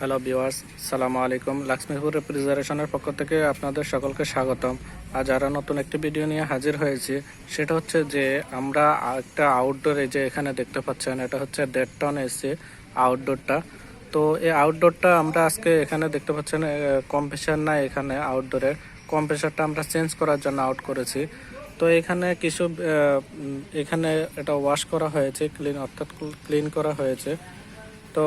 Hello viewers, সালামু আলাইকুম। লক্ষ্মীপুর রেফ্রিজারেশনের পক্ষ থেকে আপনাদের সকলকে স্বাগতম। আজ আরও নতুন একটি ভিডিও নিয়ে হাজির হয়েছি। সেটা হচ্ছে যে আমরা একটা আউটডোরে, যে এখানে দেখতে পাচ্ছেন, এটা হচ্ছে 1.5 টন এসি আউটডোরটা। তো এই আউটডোরটা আমরা আজকে এখানে দেখতে পাচ্ছেন কম্প্রেসার নাই, এখানে আউটডোরে কম্প্রেসারটা আমরা চেঞ্জ করার জন্য আউট করেছি। তো এখানে কিছু এখানে এটা ওয়াশ করা হয়েছে, অর্থাৎ ক্লিন করা হয়েছে। তো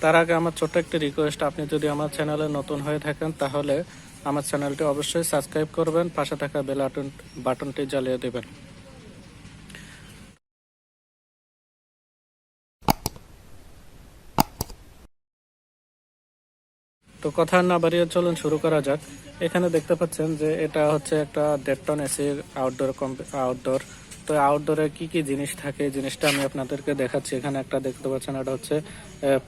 তার আগে আমার ছোট্ট একটি রিকোয়েস্ট, আপনি যদি আমার চ্যানেলে নতুন হয়ে থাকেন তাহলে আমার চ্যানেলটি অবশ্যই সাবস্ক্রাইব করবেন, পাশে থাকা বেল বাটনটি জ্বালিয়ে দেবেন। তো কথা না বাড়িয়ে চলুন শুরু করা যাক। এখানে দেখতে পাচ্ছেন যে এটা হচ্ছে একটা 1.5 টন এসি আউটডোর। তো আউটডোরে কি কি জিনিস থাকে, জিনিসটা আমি আপনাদেরকে দেখাচ্ছি। এখানে একটা দেখতে পাচ্ছেন, এটা হচ্ছে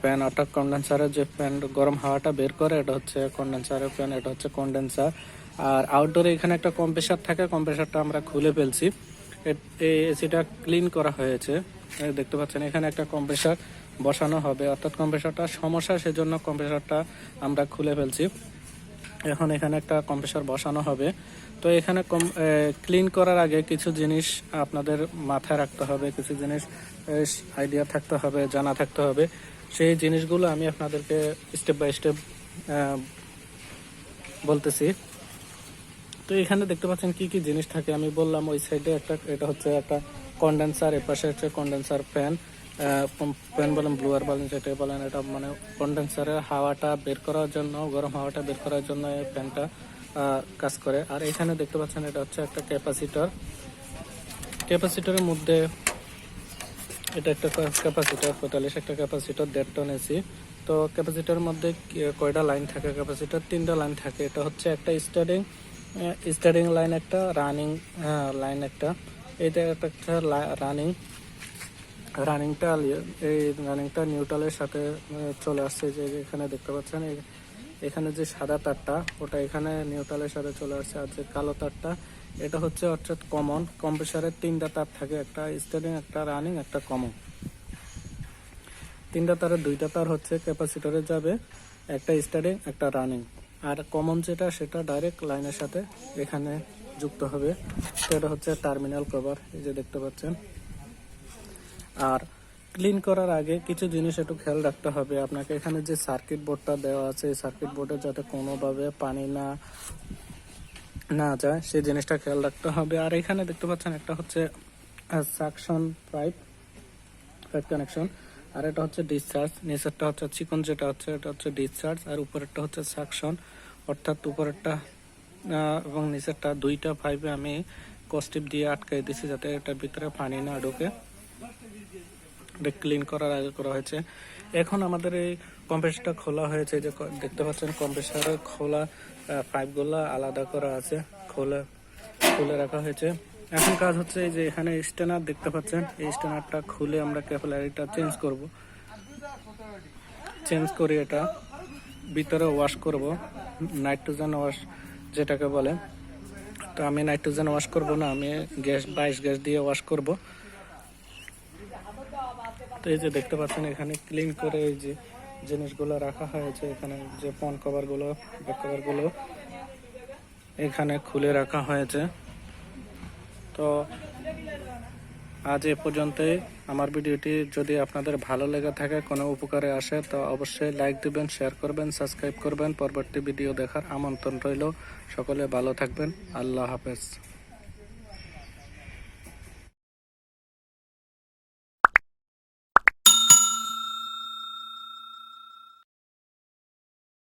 ফ্যান, অর্থাৎ কন্ডেন্সারের যে ফ্যান গরম হাওয়াটা বের করে, এটা হচ্ছে কন্ডেন্সারের ফ্যান, এটা হচ্ছে কন্ডেন্সার। আর আউটডোরে এখানে একটা কম্প্রেসার থাকে, কম্প্রেসারটা আমরা খুলে ফেলছি। এই এসিটা ক্লিন করা হয়েছে। দেখতে পাচ্ছেন এখানে একটা কম্প্রেসার বসানো হবে, অর্থাৎ কম্প্রেসারটা সমস্যা, সেজন্য কম্প্রেসারটা আমরা খুলে ফেলছি। এখন এখানে একটা কম্প্রেসার বসানো হবে। তো এখানে ক্লিন করার আগে কিছু জিনিস আপনাদের মাথায় রাখতে হবে, কিছু জিনিস আইডিয়া থাকতে হবে, জানা থাকতে হবে। সেই জিনিসগুলো আমি আপনাদেরকে স্টেপ বাই স্টেপ বলতেছি। তো এখানে দেখতে পাচ্ছেন কি কি জিনিস থাকে আমি বললাম। ওই সাইডে একটা, এটা হচ্ছে একটা কন্ডেন্সার, এর পাশে হচ্ছে কন্ডেন্সার ফ্যান। ফ্যান বলেন, ব্লুয়ার বলেন, যেটাই বলেন, এটা মানে কন্ডেন্সারের হাওয়াটা বের করার জন্য, গরম হাওয়াটা বের করার জন্য এই ফ্যানটা কাজ করে। আর এখানে দেখতে পাচ্ছেন এটা হচ্ছে একটা ক্যাপাসিটর। ক্যাপাসিটরের মধ্যে এটা একটা ক্যাপাসিটর, 45 একটা ক্যাপাসিটর, 1.5 টন এসি। তো ক্যাপাসিটরের মধ্যে কয়টা লাইন থাকে? ক্যাপাসিটর 3টা লাইন থাকে। এটা হচ্ছে একটা স্টার্টিং লাইন, একটা রানিং লাইন, একটা এটা একটা রানিংটা, এই রানিংটা নিউট্রালের সাথে চলে আসছে। যে এখানে দেখতে পাচ্ছেন, এখানে যে সাদা তারটা, ওটা এখানে নিউট্রালের সাথে চলে আসছে। আর যে কালো তারটা, এটা হচ্ছে অর্থাৎ কমন। কম্প্রেসারের 3টা তার থাকে, একটা স্টার্টিং, একটা রানিং, একটা কমন। 3টা তারের 2টা তার হচ্ছে ক্যাপাসিটরে যাবে, একটা স্টার্টিং, একটা রানিং। আর কমন যেটা, সেটা ডাইরেক্ট লাইনের সাথে এখানে যুক্ত হবে। তো এটা হচ্ছে টার্মিনাল কভার, এই যে দেখতে পাচ্ছেন। আর ক্লিন করার আগে কিছু জিনিস একটু খেয়াল রাখতে হবে আপনাকে। এখানে যে সার্কিট বোর্ডটা দেওয়া আছে, এই সার্কিট বোর্ডে যাতে কোনোভাবে পানি না যায়, সেই জিনিসটা খেয়াল রাখতে হবে। আর এখানে দেখতে পাচ্ছেন একটা হচ্ছে সাকশন পাইপ কানেকশন, আর এটা হচ্ছে ডিসচার্জ। নিচেরটা হচ্ছে চিকন, যেটা হচ্ছে এটা হচ্ছে ডিসচার্জ, আর উপরেরটা হচ্ছে সাকশন, অর্থাৎ উপরেরটা এবং নিচেরটা 2টা পাইপে আমি কস্টিপ দিয়ে আটকাই দিছি, যাতে এটার ভিতরে পানি না ঢোকে। এটা ক্লিন করার আগে করা হয়েছে। এখন আমাদের এই কম্প্রেসারটা খোলা হয়েছে, যে দেখতে পাচ্ছেন কম্প্রেসারের খোলা পাইপগুলো আলাদা করা আছে, খুলে রাখা হয়েছে। এখন কাজ হচ্ছে এই যে এখানে স্টেনার দেখতে পাচ্ছেন, এই স্টেনারটা খুলে আমরা ক্যাপিলারিটা চেঞ্জ করে এটা ভিতরে ওয়াশ করব, নাইট্রোজেন ওয়াশ যেটাকে বলে। তো আমি নাইট্রোজেন ওয়াশ করব না, আমি 22 গ্যাস দিয়ে ওয়াশ করব। তো এই যে দেখতে পাচ্ছেন এখানে ক্লিন করে এই যে জিনিসগুলো রাখা হয়েছে, এখানে যে ফ্রন্ট কভারগুলো, ব্যাক কভারগুলো এখানে খুলে রাখা হয়েছে। তো আজ এ পর্যন্তই। আমার ভিডিওটি যদি আপনাদের ভালো লেগে থাকে, কোনো উপকারে আসে, তো অবশ্যই লাইক দিবেন, শেয়ার করবেন, সাবস্ক্রাইব করবেন। পরবর্তী ভিডিও দেখার আমন্ত্রণ রইল। সকলে ভালো থাকবেন। আল্লাহ হাফেজ।